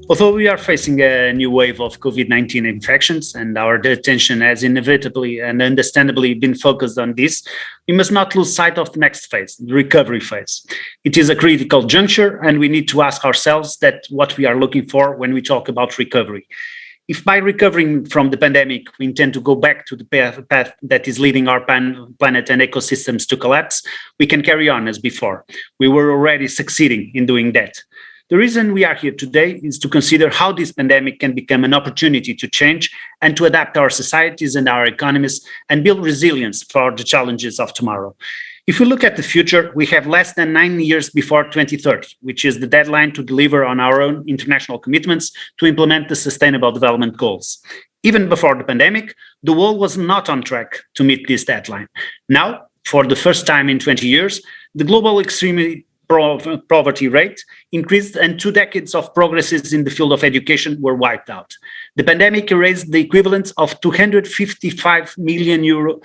Although we are facing a new wave of COVID-19 infections and our attention has inevitably and understandably been focused on this, we must not lose sight of the next phase, the recovery phase. It is a critical juncture, and we need to ask ourselves that what we are looking for when we talk about recovery. If by recovering from the pandemic, we intend to go back to the path that is leading our planet and ecosystems to collapse, we can carry on as before. We were already succeeding in doing that. The reason we are here today is to consider how this pandemic can become an opportunity to change and to adapt our societies and our economies and build resilience for the challenges of tomorrow. If we look at the future, we have less than 9 years before 2030, which is the deadline to deliver on our own international commitments to implement the Sustainable Development Goals. Even before the pandemic, the world was not on track to meet this deadline. Now, for the first time in 20 years, the global extreme poverty rate increased and 2 decades of progresses in the field of education were wiped out. The pandemic erased the equivalent of 255 million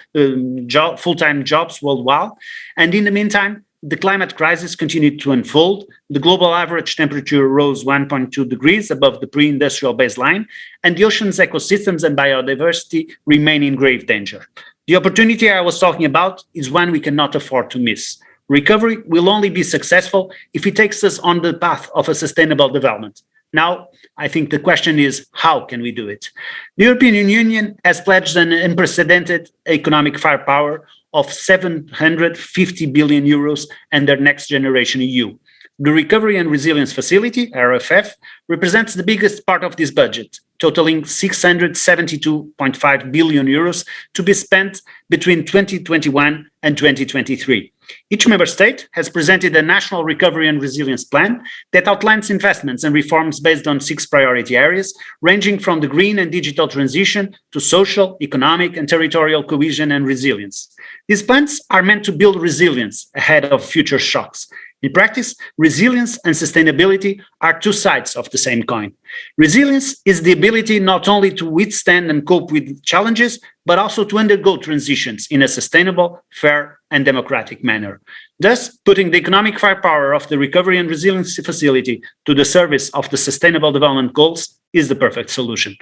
full-time jobs worldwide, and in the meantime, the climate crisis continued to unfold. The global average temperature rose 1.2 degrees above the pre-industrial baseline, and the ocean's ecosystems and biodiversity remain in grave danger. The opportunity I was talking about is one we cannot afford to miss. Recovery will only be successful if it takes us on the path of a sustainable development. Now, I think the question is, how can we do it? The European Union has pledged an unprecedented economic firepower of 750 billion euros under Next Generation EU. The Recovery and Resilience Facility, RFF, represents the biggest part of this budget, totaling 672.5 billion euros to be spent between 2021 and 2023. Each member state has presented a national recovery and resilience plan that outlines investments and reforms based on 6 priority areas, ranging from the green and digital transition to social, economic, and territorial cohesion and resilience. These plans are meant to build resilience ahead of future shocks. In practice, resilience and sustainability are 2 sides of the same coin. Resilience is the ability not only to withstand and cope with challenges, but also to undergo transitions in a sustainable, fair, and democratic manner. Thus, putting the economic firepower of the Recovery and Resilience Facility to the service of the Sustainable Development Goals is the perfect solution.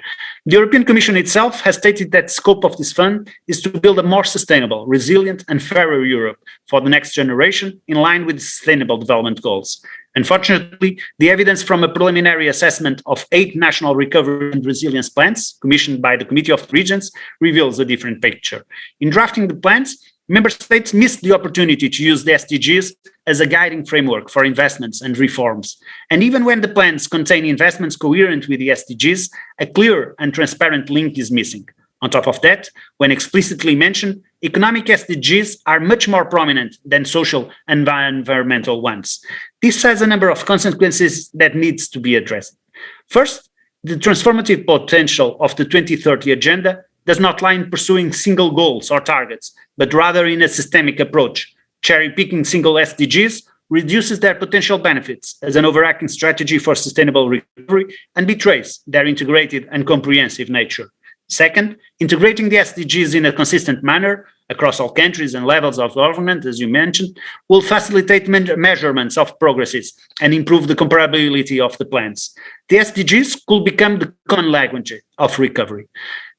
The European Commission itself has stated that the scope of this fund is to build a more sustainable, resilient, and fairer Europe for the next generation in line with the Sustainable Development Goals. Unfortunately, the evidence from a preliminary assessment of 8 national recovery and resilience plans commissioned by the Committee of the Regions reveals a different picture. In drafting the plans, member states missed the opportunity to use the SDGs as a guiding framework for investments and reforms. And even when the plans contain investments coherent with the SDGs, a clear and transparent link is missing. On top of that, when explicitly mentioned, economic SDGs are much more prominent than social and environmental ones. This has a number of consequences that needs to be addressed. First, the transformative potential of the 2030 agenda does not lie in pursuing single goals or targets, but rather in a systemic approach. Cherry-picking single SDGs reduces their potential benefits as an overarching strategy for sustainable recovery and betrays their integrated and comprehensive nature. Second, integrating the SDGs in a consistent manner across all countries and levels of government, as you mentioned, will facilitate measurements of progresses and improve the comparability of the plans. The SDGs could become the common language of recovery.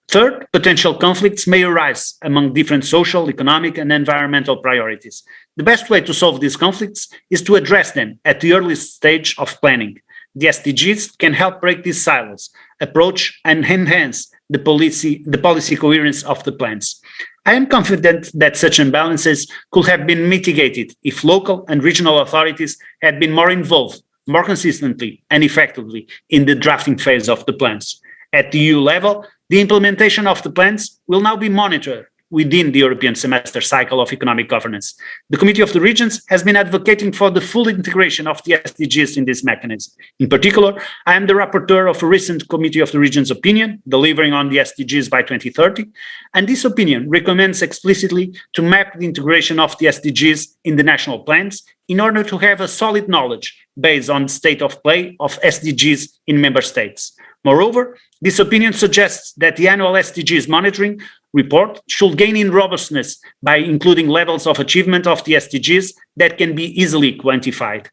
Third, potential conflicts may arise among different social, economic, and environmental priorities. The best way to solve these conflicts is to address them at the earliest stage of planning. The SDGs can help break these silos, approach and enhance the policy coherence of the plans. I am confident that such imbalances could have been mitigated if local and regional authorities had been more involved, more consistently and effectively in the drafting phase of the plans. At the EU level, the implementation of the plans will now be monitored within the European semester cycle of economic governance. The Committee of the Regions has been advocating for the full integration of the SDGs in this mechanism. In particular, I am the rapporteur of a recent Committee of the Regions opinion, delivering on the SDGs by 2030, and this opinion recommends explicitly to map the integration of the SDGs in the national plans in order to have a solid knowledge based on the state of play of SDGs in member states. Moreover, this opinion suggests that the annual SDGs monitoring report should gain in robustness by including levels of achievement of the SDGs that can be easily quantified.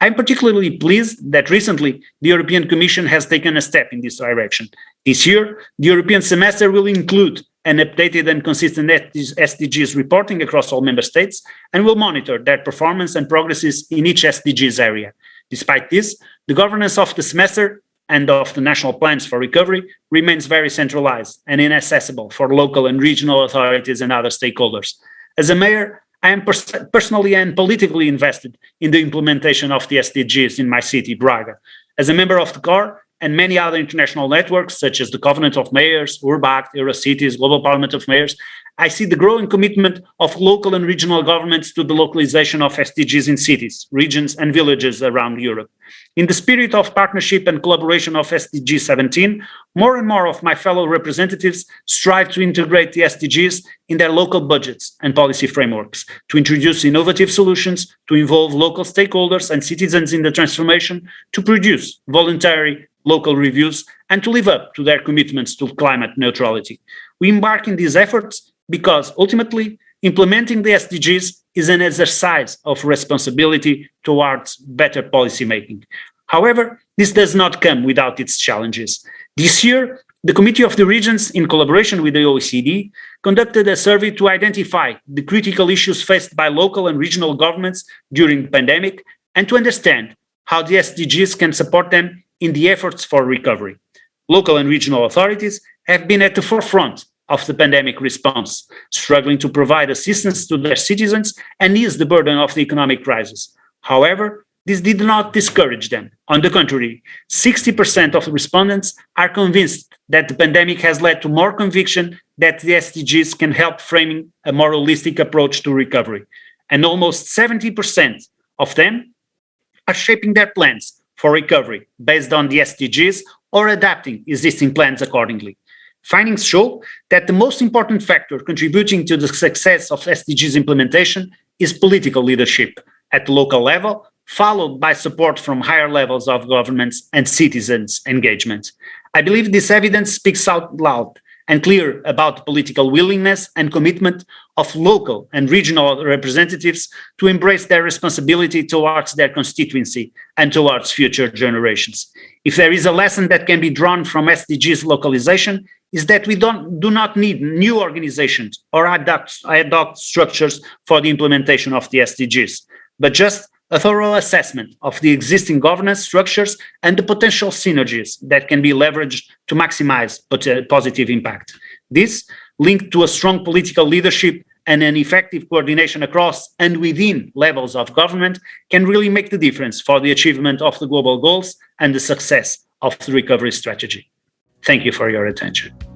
I'm particularly pleased that recently the European Commission has taken a step in this direction. This year, the European semester will include an updated and consistent SDGs reporting across all member states and will monitor their performance and progresses in each SDGs area. Despite this, the governance of the semester and of the national plans for recovery remains very centralized and inaccessible for local and regional authorities and other stakeholders. As a mayor, I am personally and politically invested in the implementation of the SDGs in my city, Braga. As a member of the CORE and many other international networks, such as the Covenant of Mayors, URBACT, Eurocities, Global Parliament of Mayors, I see the growing commitment of local and regional governments to the localization of SDGs in cities, regions, and villages around Europe. In the spirit of partnership and collaboration of SDG 17, more and more of my fellow representatives strive to integrate the SDGs in their local budgets and policy frameworks, to introduce innovative solutions, to involve local stakeholders and citizens in the transformation, to produce voluntary local reviews, and to live up to their commitments to climate neutrality. We embark in these efforts because ultimately implementing the SDGs is an exercise of responsibility towards better policymaking. However, this does not come without its challenges. This year, the Committee of the Regions, in collaboration with the OECD, conducted a survey to identify the critical issues faced by local and regional governments during the pandemic and to understand how the SDGs can support them in the efforts for recovery. Local and regional authorities have been at the forefront of the pandemic response, struggling to provide assistance to their citizens and ease the burden of the economic crisis. However, this did not discourage them. On the contrary, 60% of respondents are convinced that the pandemic has led to more conviction that the SDGs can help framing a more holistic approach to recovery. And almost 70% of them are shaping their plans for recovery based on the SDGs or adapting existing plans accordingly. Findings show that the most important factor contributing to the success of SDGs implementation is political leadership at the local level, followed by support from higher levels of governments and citizens' engagement. I believe this evidence speaks out loud and clear about the political willingness and commitment of local and regional representatives to embrace their responsibility towards their constituency and towards future generations. If there is a lesson that can be drawn from SDGs localization, is that we do not need new organizations or ad hoc structures for the implementation of the SDGs, but just a thorough assessment of the existing governance structures and the potential synergies that can be leveraged to maximize positive impact. This, linked to a strong political leadership and an effective coordination across and within levels of government, can really make the difference for the achievement of the global goals and the success of the recovery strategy. Thank you for your attention.